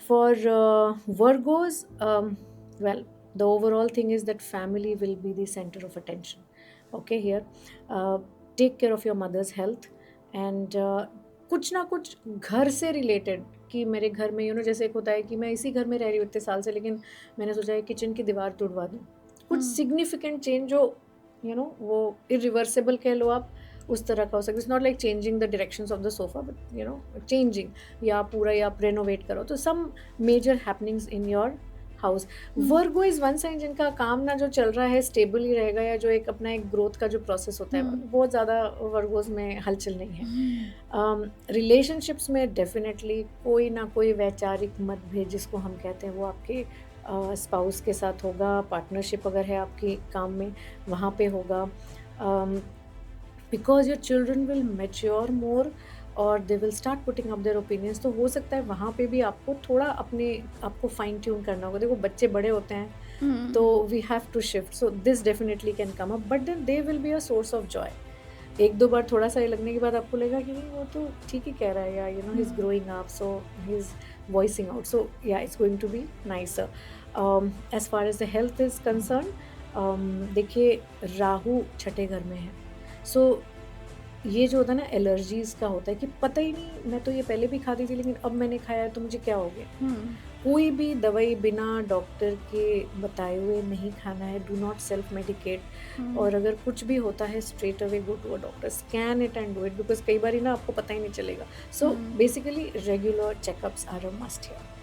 For Virgos, well, the overall thing is that family will be the center of attention. Okay, here, uh, take care of your mother's health, and कुछ ना कुछ घर से related, कि मेरे घर में जैसे एक होता है कि मैं इसी घर में रह रही हूँ इतने साल से, लेकिन मैंने सोचा है किचन की दीवार तुड़वा दूँ, कुछ हुँ, सिग्निफिकेंट चेंज हो, वो इरिवर्सिबल कह लो आप, उस तरह का हो सकता है। It's not like changing the directions of the sofa, but changing, या पूरा या आप रेनोवेट करो, तो some major happenings in your house. Hmm, Virgo is one sign जिनका काम ना जो चल रहा है स्टेबल ही रहेगा, या जो एक अपना एक ग्रोथ का जो प्रोसेस होता है, हुँ, बहुत ज़्यादा वर्गोज में हलचल नहीं है। हुँ, रिलेशनशिप्स में डेफिनेटली कोई ना कोई वैचारिक मतभेद जिसको हम कहते हैं, वो आपके स्पाउस के साथ होगा, पार्टनरशिप अगर है आपकी काम में, वहाँ पे होगा। Because your children will mature more, और they will start putting up their opinions, तो हो सकता है वहाँ पे भी आपको थोड़ा अपने आपको फाइन ट्यून करना होगा। देखो, बच्चे बड़े होते हैं, तो um, we have to shift, so this definitely can come up, but then they will be a source of joy. एक दो बार थोड़ा सा ये लगने के बाद आपको लगेगा कि नहीं, वो तो ठीक ही कह रहा है, yeah he is um, growing up, so he is voicing out, so yeah it's going to be nicer. As far as the health is concern, देखिए, राहु छठे घर में है, सो ये जो होता है ना, एलर्जीज़ का होता है कि पता ही नहीं, मैं तो ये पहले भी खाती थी, लेकिन अब मैंने खाया है तो मुझे क्या हो गया? हुँ, कोई भी दवाई बिना डॉक्टर के बताए हुए नहीं खाना है, do not self medicate. Um, और अगर कुछ भी होता है, straight away go to a doctor, scan it and do it, because कई बारी ना आपको पता ही नहीं चलेगा। So um. Basically regular checkups are a must here.